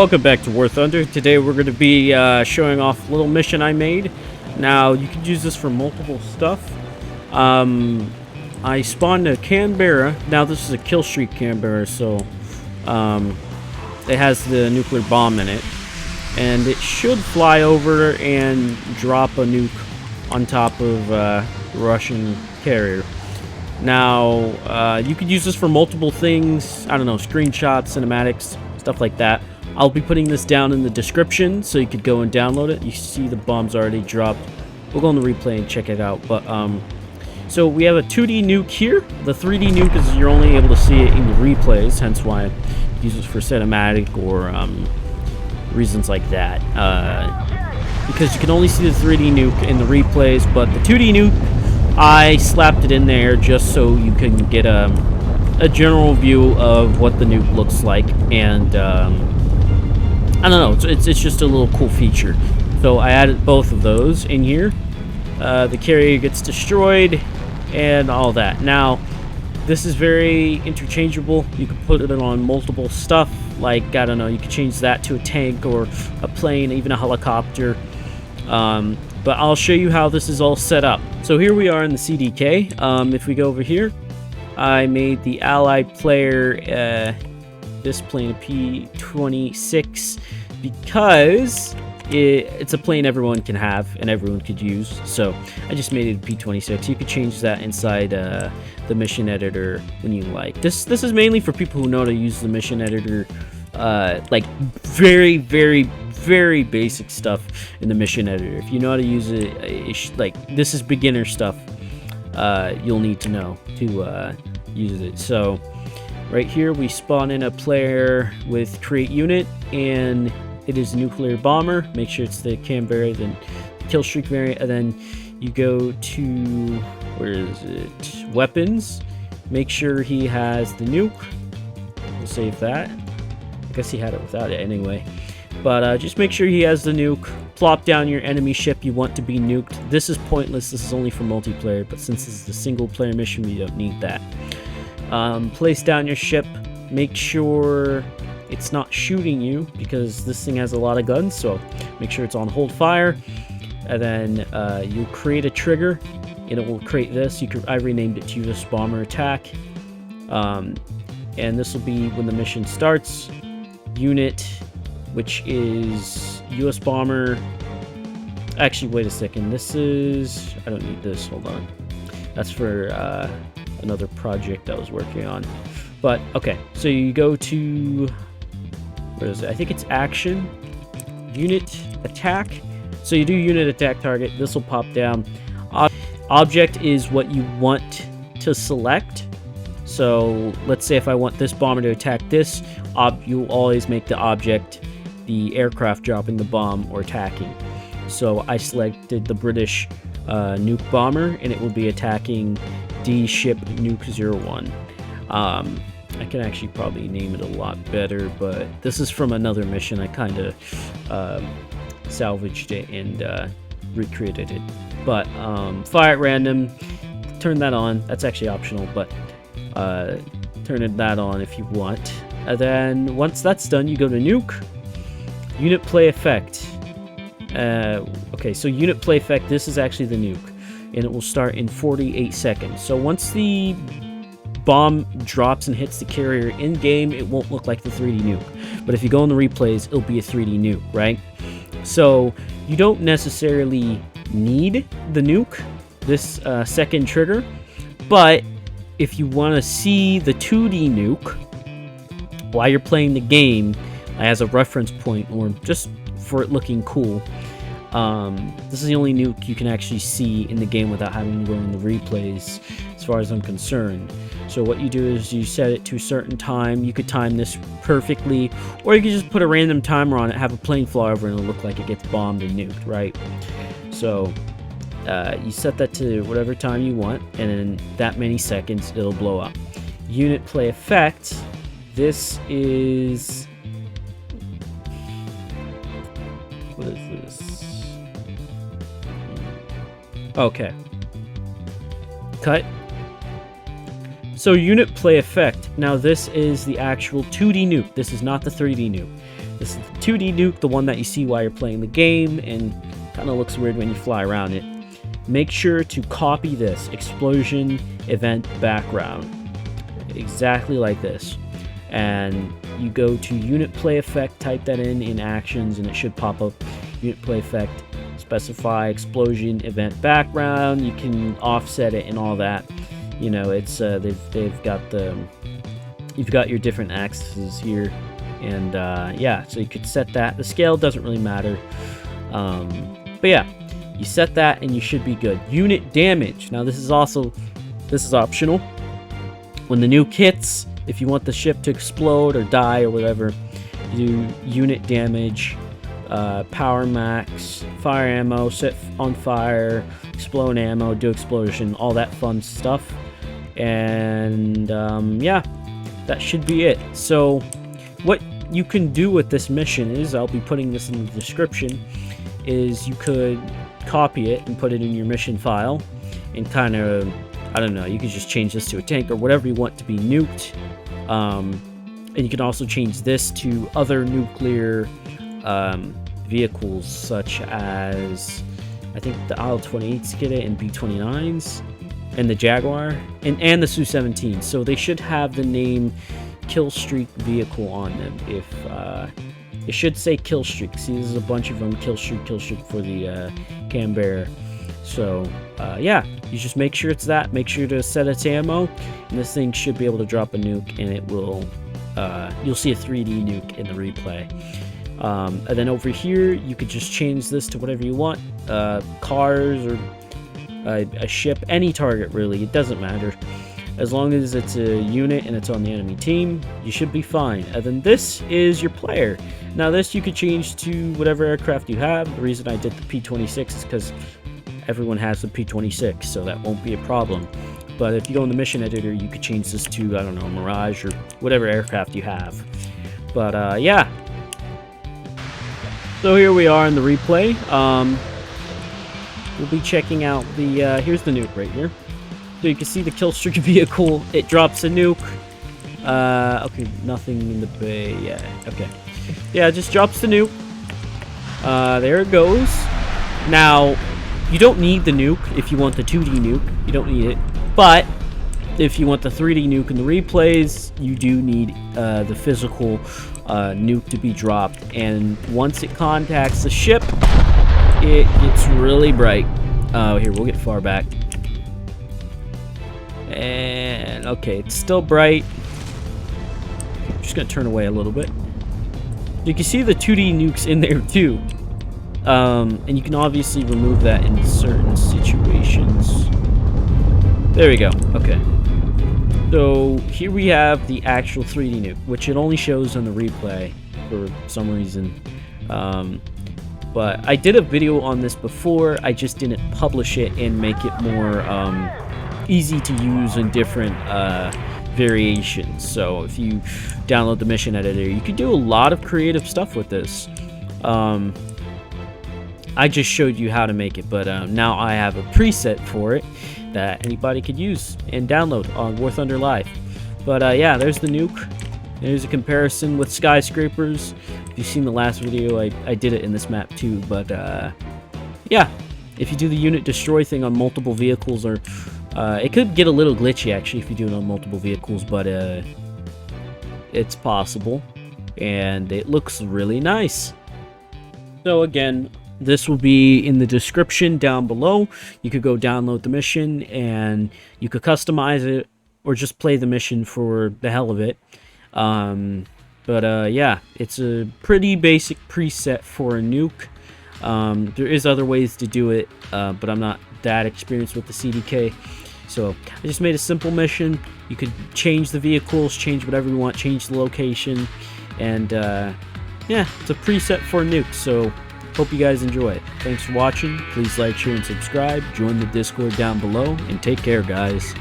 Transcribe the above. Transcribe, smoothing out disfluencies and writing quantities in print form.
Welcome back to War Thunder. Today we're going to be showing off a little mission I made. Now, you can use this for multiple stuff. I spawned a Canberra. Now, this is a kill streak Canberra, so it has the nuclear bomb in it. And it should fly over and drop a nuke on top of a Russian carrier. Now, you could use this for multiple things. I don't know, screenshots, cinematics, stuff like that. I'll be putting this down in the description so you could go and download it. You see the bombs already dropped. We'll go on the replay and check it out. But so we have a 2D nuke here. The 3D nuke is you're only able to see it in the replays, hence why I use it for cinematic or reasons like that. Because you can only see the 3D nuke in the replays, but the 2D nuke, I slapped it in there just so you can get a general view of what the nuke looks like. And I don't know, it's just a little cool feature. So I added both of those in here. The carrier gets destroyed and all that. Now, this is very interchangeable. You can put it on multiple stuff. Like, I don't know, you could change that to a tank or a plane, even a helicopter. But I'll show you how this is all set up. So here we are in the CDK. If we go over here, I made the allied player this plane a P26 because it's a plane everyone can have and everyone could use. So I just made it a P26. You could change that inside the mission editor when you like. This is mainly for people who know how to use the mission editor, like very basic stuff in the mission editor. If you know how to use it, like this is beginner stuff. You'll need to know to use it. So right here we spawn in a player with create unit, and it is a nuclear bomber. Make sure it's the Canberra, then the kill streak variant, and then you go to, where is it, weapons. Make sure he has the nuke. We'll save that. I guess he had it without it anyway. But just make sure he has the nuke. Plop down your enemy ship you want to be nuked. This is pointless. This is only for multiplayer, but since this is a single player mission, we don't need that. Place down your ship. Make sure it's not shooting you because this thing has a lot of guns, so make sure it's on hold fire. And then you'll create a trigger and it will create this. I renamed it to US Bomber Attack. And this will be when the mission starts. Unit, which is US Bomber. Actually, wait a second. This is, I don't need this. Hold on. That's for another project I was working on. But okay, so you go to, where is it? I think it's action, unit attack. So you do unit attack target. This will pop down. Object is what you want to select. So let's say if I want this bomber to attack this, you always make the object the aircraft dropping the bomb or attacking. So I selected the British nuke bomber, and it will be attacking D ship nuke 01. I can actually probably name it a lot better, but this is from another mission. I kind of salvaged it and recreated it. But fire at random, turn that on. That's actually optional, but turn that on if you want. And then once that's done, you go to nuke, unit play effect. Okay, so unit play effect, this is actually the nuke, and it will start in 48 seconds. So once the bomb drops and hits the carrier in game, it won't look like the 3D nuke. But if you go in the replays, it'll be a 3D nuke, right? So you don't necessarily need the nuke, this second trigger, but if you want to see the 2D nuke while you're playing the game as a reference point, or just for it looking cool, this is the only nuke you can actually see in the game without having to go in the replays, as far as I'm concerned. So what you do is you set it to a certain time. You could time this perfectly, or you could just put a random timer on it, have a plane fly over, and it'll look like it gets bombed and nuked, right? So you set that to whatever time you want, and in that many seconds, it'll blow up. Unit play effect. This is, what is this? Okay. Cut. So unit play effect. Now this is the actual 2D nuke. This is not the 3D nuke. This is the 2D nuke, the one that you see while you're playing the game, and kind of looks weird when you fly around it. Make sure to copy this explosion event background exactly like this, and you go to unit play effect, type that in actions, and it should pop up. Unit play effect, specify explosion event background. You can offset it and all that. You know, it's they've got the, you've got your different axes here, and yeah, so you could set that. The scale doesn't really matter, but yeah, you set that and you should be good. Unit damage. Now this is optional. When the nuke hits, if you want the ship to explode or die or whatever, you do unit damage, power max, fire ammo, set on fire, explode ammo, do explosion, all that fun stuff. And yeah, that should be it. So what you can do with this mission is, I'll be putting this in the description, is you could copy it and put it in your mission file and kind of, I don't know, you could just change this to a tank or whatever you want to be nuked. And you can also change this to other nuclear vehicles, such as, I think the IL-28s get it, and B-29s, and the Jaguar, and the Su-17. So they should have the name Killstreak vehicle on them. If it should say Killstreak. See, there's a bunch of them. Killstreak for the Canberra. So yeah, you just make sure it's that. Make sure to set its ammo, and this thing should be able to drop a nuke, and it will. You'll see a 3D nuke in the replay. And then over here, you could just change this to whatever you want. Cars or a ship, any target really, it doesn't matter. As long as it's a unit and it's on the enemy team, you should be fine. And then this is your player. Now this you could change to whatever aircraft you have. The reason I did the P-26 is because everyone has the P-26, so that won't be a problem. But if you go in the mission editor, you could change this to, I don't know, Mirage or whatever aircraft you have. But yeah. So here we are in the replay. We'll be checking out the, here's the nuke right here. So you can see the Killstreak vehicle, it drops a nuke. Okay, nothing in the bay, yeah, okay. Yeah, it just drops the nuke. There it goes. Now, you don't need the nuke if you want the 2D nuke, you don't need it. But, if you want the 3D nuke in the replays, you do need the physical nuke to be dropped. And once it contacts the ship, it gets really bright. Here, we'll get far back. And, okay, it's still bright. I'm just going to turn away a little bit. You can see the 2D nukes in there, too. And you can obviously remove that in certain situations. There we go. Okay. So, here we have the actual 3D nuke, which it only shows on the replay for some reason. But I did a video on this before. I just didn't publish it and make it more easy to use in different variations. So if you download the mission editor, you can do a lot of creative stuff with this. I just showed you how to make it, but now I have a preset for it that anybody could use and download on War Thunder Live. But yeah, there's the nuke. There's a comparison with skyscrapers. If you've seen the last video, I did it in this map too. But yeah, if you do the unit destroy thing on multiple vehicles, or it could get a little glitchy actually if you do it on multiple vehicles, but it's possible, and it looks really nice. So again, this will be in the description down below. You could go download the mission, and you could customize it, or just play the mission for the hell of it. But yeah, it's a pretty basic preset for a nuke. There is other ways to do it, but I'm not that experienced with the CDK. So I just made a simple mission. You could change the vehicles, change whatever you want, change the location, and yeah, it's a preset for nukes. So hope you guys enjoy it. Thanks for watching. Please like, share, and subscribe. Join the Discord down below, and take care, guys.